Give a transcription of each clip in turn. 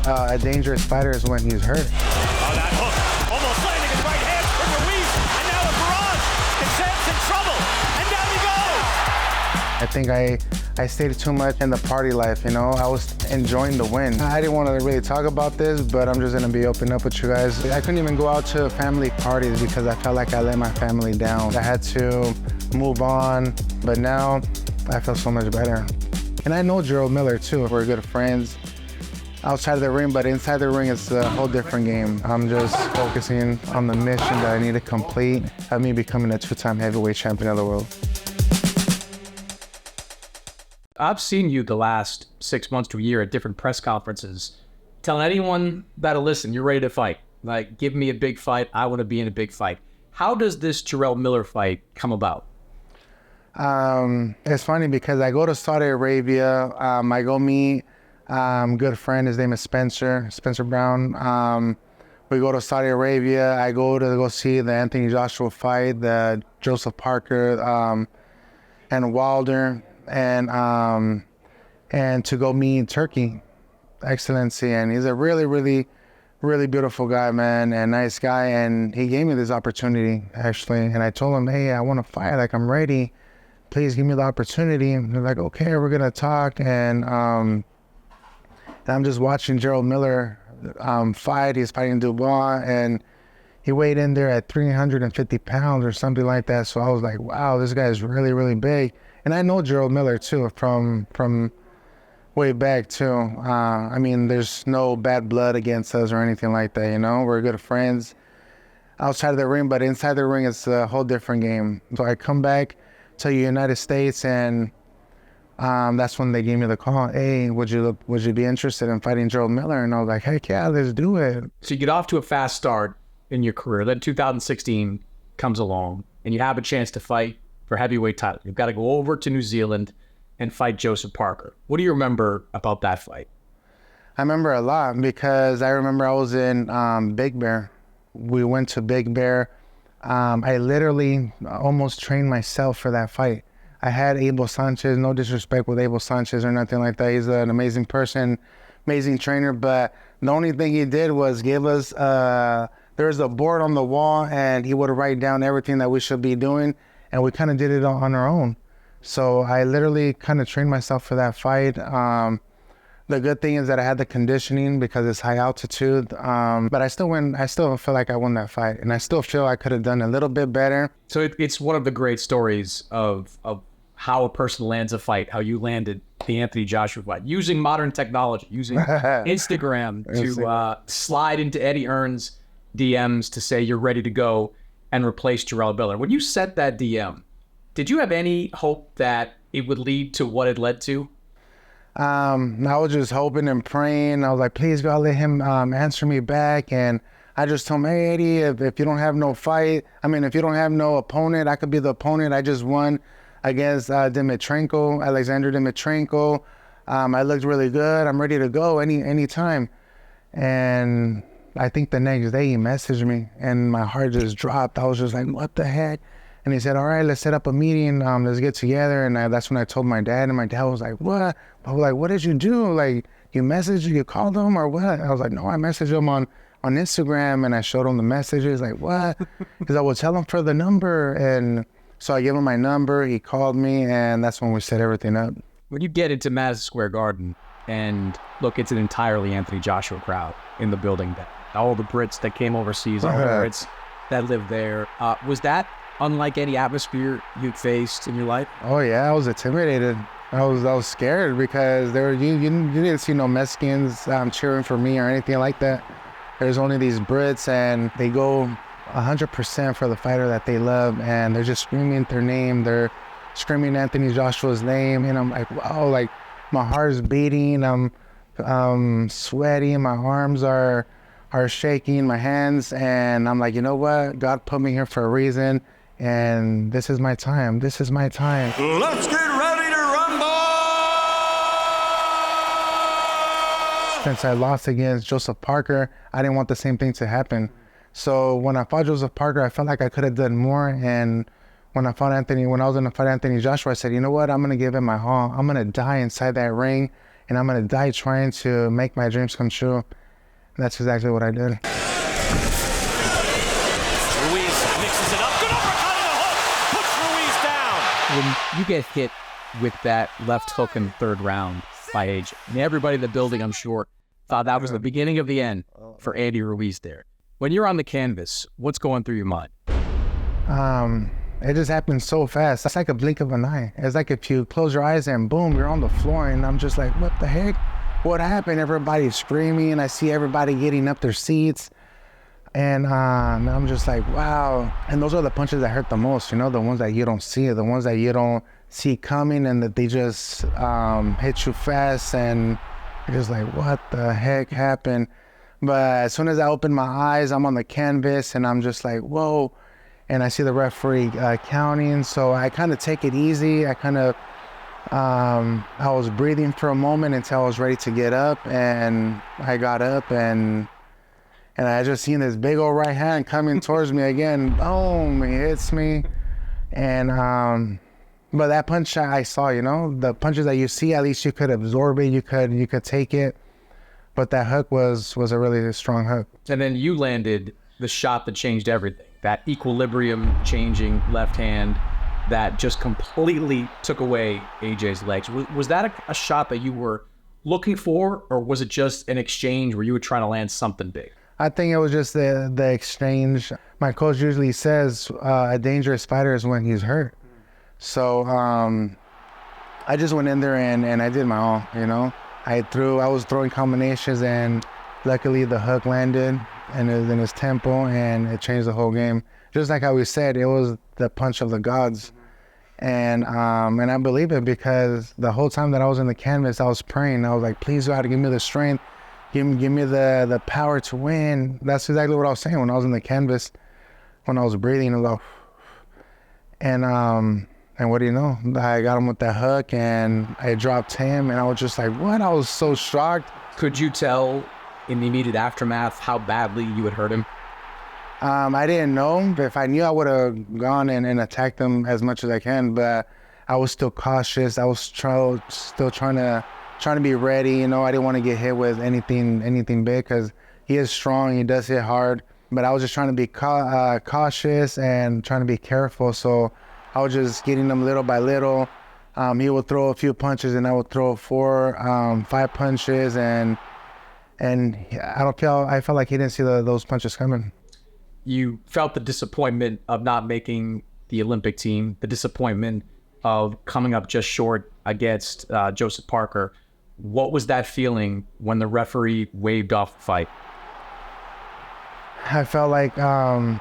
A dangerous fighter is when he's hurt. Oh, that hook. Almost landing in right hands for Ruiz. And now a barrage. And Sam's in trouble. And down he goes. I think I stayed too much in the party life, you know? I was enjoying the win. I didn't want to really talk about this, but I'm just going to be open up with you guys. I couldn't even go out to family parties because I felt like I let my family down. I had to move on, but now I feel so much better. And I know Gerald Miller too. We're good friends outside of the ring, but inside the ring, it's a whole different game. I'm just focusing on the mission that I need to complete of me becoming a two-time heavyweight champion of the world. I've seen you the last 6 months to a year at different press conferences telling anyone that'll listen, you're ready to fight. Like, give me a big fight. I want to be in a big fight. How does this Gerald Miller fight come about? It's funny because I go to Saudi Arabia. I go meet good friend. His name is Spencer Brown. We go to Saudi Arabia. I go see the Anthony Joshua fight, the Joseph Parker, and Wilder, and to go meet Turkey Excellency. And he's a really, really, really beautiful guy, man, and nice guy. And he gave me this opportunity, actually. And I told him, hey, I want to fight. Like, I'm ready. Please give me the opportunity. And they're like, okay, we're going to talk. And I'm just watching Gerald Miller fight. He's fighting Dubois, and he weighed in there at 350 pounds or something like that. So I was like, wow, this guy is really, really big. And I know Gerald Miller, too, from way back, too. I mean, there's no bad blood against us or anything like that, you know? We're good friends outside of the ring, but inside the ring, it's a whole different game. So I come back to the United States, and that's when they gave me the call. Hey, would you be interested in fighting Gerald Miller? And I was like, heck yeah, let's do it. So you get off to a fast start in your career. Then 2016 comes along, and you have a chance to fight for heavyweight title. You've got to go over to New Zealand and fight Joseph Parker. What do you remember about that fight? I remember a lot because I remember I was in Big Bear. We went to Big Bear. I literally almost trained myself for that fight. I had Abel Sanchez, no disrespect with Abel Sanchez or nothing like that. He's an amazing person, amazing trainer, but the only thing he did was give us, there's a board on the wall, and he would write down everything that we should be doing, and we kind of did it on our own. So I literally kind of trained myself for that fight. The good thing is that I had the conditioning because it's high altitude, but I still win. I still feel like I won that fight, and I still feel I could have done a little bit better. So it's one of the great stories of how a person lands a fight, how you landed the Anthony Joshua fight, using modern technology, using Instagram to slide into Eddie Earn's DMs to say you're ready to go and replace Gerald Miller. When you sent that DM, did you have any hope that it would lead to what it led to? I was just hoping and praying. I was like, please God, let him answer me back. And I just told him, hey, Eddie, if you don't have no fight, if you don't have no opponent, I could be the opponent. I just won against Alexander Dimitrenko. I looked really good. I'm ready to go anytime. And I think the next day he messaged me, and my heart just dropped. I was just like, what the heck? And he said, all right, let's set up a meeting. Let's get together. And that's when I told my dad, and my dad was like, what? I was like, what did you do? Like, you called him or what? I was like, no, I messaged him on Instagram, and I showed him the messages. Like, what? Because I would tell him for the number. And so I gave him my number. He called me, and that's when we set everything up. When you get into Madison Square Garden, and look, it's an entirely Anthony Joshua crowd in the building. All the Brits that came overseas, all the Brits that live there. Was that unlike any atmosphere you'd faced in your life? Oh yeah, I was intimidated. I was scared because you didn't see no Mexicans cheering for me or anything like that. There's only these Brits, and they go 100% for the fighter that they love, and they're just screaming their name. They're screaming Anthony Joshua's name, and I'm like, wow, like my heart's beating. I'm sweaty. My arms are shaking, my hands, and I'm like, you know what? God put me here for a reason. And this is my time. This is my time. Let's get ready to rumble! Since I lost against Joseph Parker, I didn't want the same thing to happen. So when I fought Joseph Parker, I felt like I could have done more. And when I was going to fight Anthony Joshua, I said, you know what? I'm going to give it my all. I'm going to die inside that ring. and I'm going to die trying to make my dreams come true. And that's exactly what I did. Ruiz mixes it up. Good uppercut and a hook. Puts Ruiz down. When you get hit with that left hook in the third round by AJ, and everybody in the building, I'm sure, thought that was the beginning of the end for Andy Ruiz there. When you're on the canvas, what's going through your mind? It just happened so fast. It's like a blink of an eye. It's like if you close your eyes and boom, you're on the floor, and I'm just like, what the heck? What happened? Everybody's screaming. I see everybody getting up their seats. And I'm just like, wow. And those are the punches that hurt the most, you know, the ones that you don't see, the ones that you don't see coming, and that they just hit you fast, and you're just like, what the heck happened? But as soon as I open my eyes, I'm on the canvas, and I'm just like, whoa. And I see the referee counting, so I kind of take it easy. I kind of, I was breathing for a moment until I was ready to get up, and I got up, and I just seen this big old right hand coming towards me again. Boom, he hits me. And, but that punch I saw, you know, the punches that you see, at least you could absorb it, you could take it. But that hook was a really strong hook. And then you landed the shot that changed everything. That equilibrium changing left hand that just completely took away AJ's legs. Was that a shot that you were looking for, or was it just an exchange where you were trying to land something big? I think it was just the exchange. My coach usually says a dangerous fighter is when he's hurt. So I just went in there and I did my all, you know. I was throwing combinations, and luckily the hook landed and it was in his temple, and it changed the whole game. Just like how we said, it was the punch of the gods. And I believe it, because the whole time that I was in the canvas, I was praying. I was like, please God, give me the strength. Give me the power to win. That's exactly what I was saying when I was in the canvas, when I was breathing. I was like, and what do you know? I got him with that hook, and I dropped him, and I was just like, what? I was so shocked. Could you tell in the immediate aftermath how badly you had hurt him? I didn't know, but if I knew, I would have gone and attacked him as much as I can. But I was still cautious. I was still trying to be ready. You know, I didn't want to get hit with anything big, because he is strong. He does hit hard. But I was just trying to be cautious and trying to be careful. So I was just getting him little by little. He would throw a few punches, and I would throw 4, 5 punches, and I felt like he didn't see those punches coming. You felt the disappointment of not making the Olympic team, the disappointment of coming up just short against Joseph Parker. What was that feeling when the referee waved off the fight? I felt like a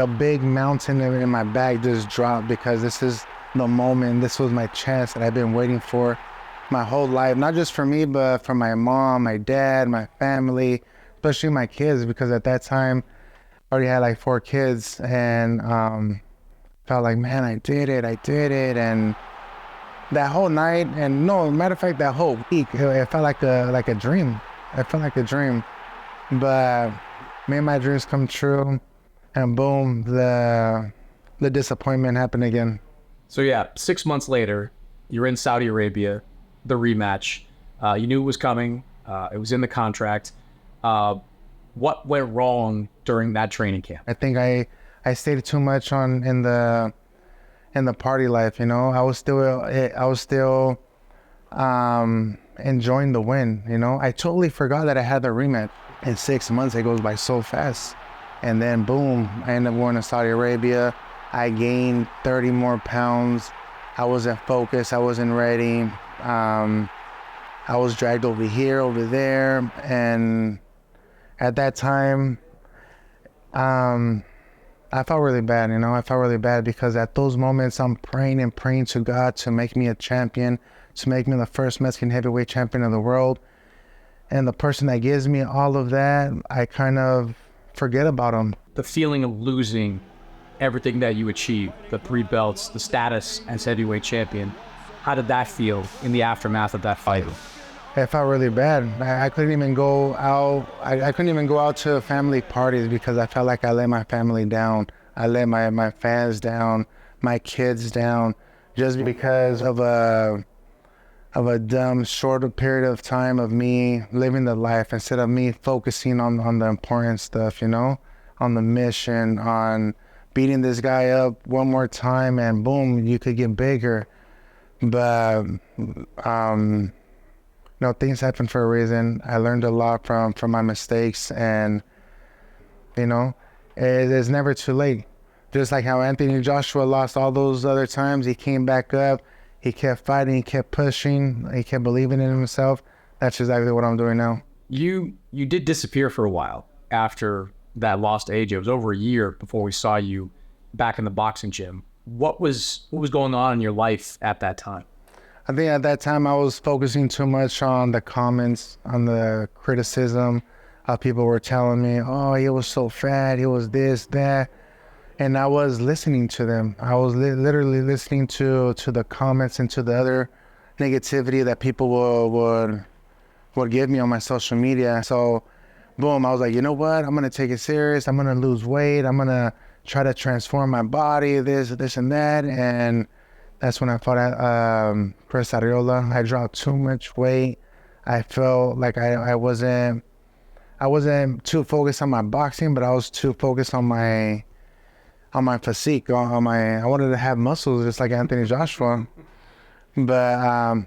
big mountain in my back just dropped, because this is the moment. This was my chance that I've been waiting for my whole life. Not just for me, but for my mom, my dad, my family, especially my kids, because at that time I already had like 4 kids, and felt like, man, I did it. And that whole night, and no, matter of fact, that whole week, it felt like a dream. It felt like a dream, but made my dreams come true. And boom, the disappointment happened again. So yeah, 6 months later, you're in Saudi Arabia, the rematch. You knew it was coming. It was in the contract. What went wrong during that training camp? I think I stayed too much in the party life. You know, I was still enjoying the win. You know, I totally forgot that I had the rematch. In 6 months, it goes by so fast. And then boom, I ended up going to Saudi Arabia. I gained 30 more pounds. I wasn't focused. I wasn't ready. I was dragged over here, over there. And at that time, I felt really bad, you know. I felt really bad, because at those moments, I'm praying to God to make me a champion, to make me the first Mexican heavyweight champion of the world. And the person that gives me all of that, I kind of forget about him. The feeling of losing everything that you achieved, the 3 belts, the status as heavyweight champion, how did that feel in the aftermath of that fight? It felt really bad. I couldn't even go out. I couldn't even go out to family parties, because I felt like I let my family down. I let my fans down, my kids down, just because of dumb short period of time of me living the life instead of me focusing on the important stuff, on the mission, on beating this guy up one more time and boom, you could get bigger. But things happen for a reason. I learned a lot from my mistakes, and it's never too late. Just like how Anthony Joshua lost all those other times, he came back up. He kept fighting, he kept pushing, he kept believing in himself. That's exactly what I'm doing now. You did disappear for a while after that lost age. It was over a year before we saw you back in the boxing gym. What was going on in your life at that time? I think at that time I was focusing too much on the comments, on the criticism. How people were telling me, oh, he was so fat, he was this, that. And I was listening to them. I was literally listening to the comments and to the other negativity that people would give me on my social media. So, boom, I was like, you know what? I'm going to take it serious. I'm going to lose weight. I'm going to try to transform my body, this and that. And that's when I fought Chris Arreola. I dropped too much weight. I felt like I wasn't too focused on my boxing, but I was too focused on my physique, I wanted to have muscles just like Anthony Joshua, but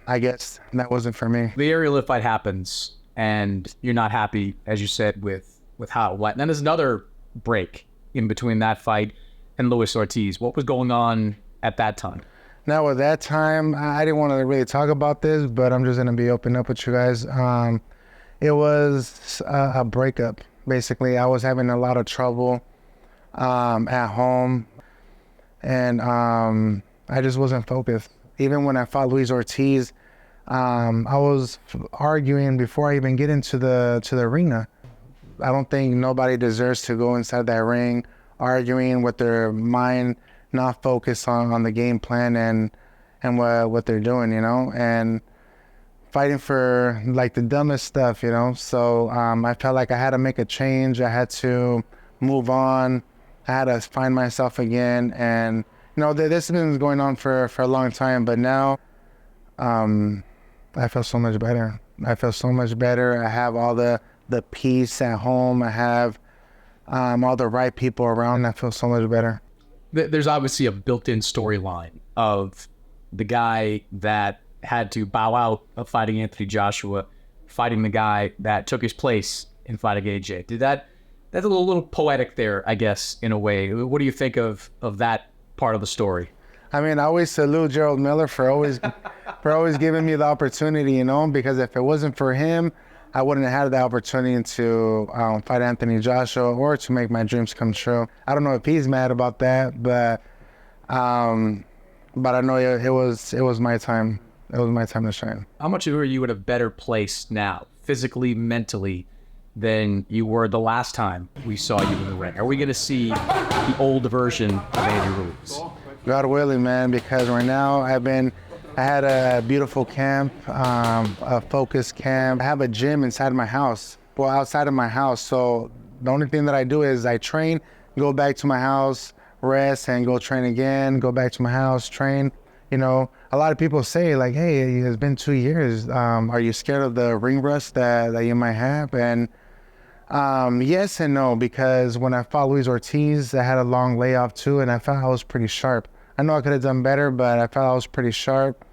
I guess that wasn't for me. The aerial fight happens, and you're not happy, as you said, with how it went. And then there's another break in between that fight and Luis Ortiz. What was going on at that time? Now, at that time, I didn't want to really talk about this, but I'm just going to be open up with you guys. It was a breakup. Basically, I was having a lot of trouble at home, and I just wasn't focused. Even when I fought Luis Ortiz, I was arguing before I even get into the arena. I don't think nobody deserves to go inside that ring arguing with their mind not focused on the game plan and what they're doing, and fighting for like the dumbest stuff, So I felt like I had to make a change. I had to move on. I had to find myself again, and this has been going on for a long time. But now, I feel so much better. I have all the peace at home. I have all the right people around. I feel so much better. There's obviously a built-in storyline of the guy that had to bow out of fighting Anthony Joshua, fighting the guy that took his place in fighting AJ. That's a little poetic there, I guess, in a way. What do you think of that part of the story? I mean, I always salute Gerald Miller for always giving me the opportunity, because if it wasn't for him, I wouldn't have had the opportunity to fight Anthony Joshua or to make my dreams come true. I don't know if he's mad about that, but I know it was my time. It was my time to shine. How much are you in a better place now, physically, mentally, than you were the last time we saw you in the ring? Are we going to see the old version of Andy Ruiz? God willing, man, because right now I had a beautiful camp, a focused camp. I have a gym inside my house, outside of my house. So the only thing that I do is I train, go back to my house, rest, and go train again, go back to my house, train. A lot of people say like, hey, it's been 2 years. Are you scared of the ring rust that you might have? And yes and no, because when I fought Luis Ortiz, I had a long layoff too, and I felt I was pretty sharp. I know I could have done better, but I felt I was pretty sharp.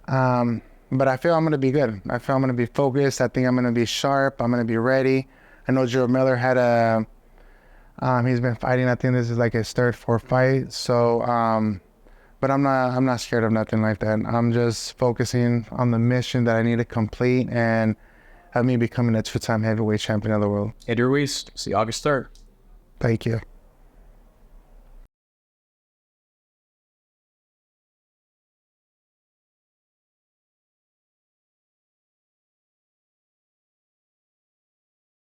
But I feel I'm going to be good. I feel I'm going to be focused. I think I'm going to be sharp. I'm going to be ready. I know Gerald Miller had he's been fighting. I think this is like his third, fourth fight. So, but I'm not scared of nothing like that. I'm just focusing on the mission that I need to complete and have me becoming a 2-time heavyweight champion of the world. Andy Ruiz, see August 3rd. Thank you.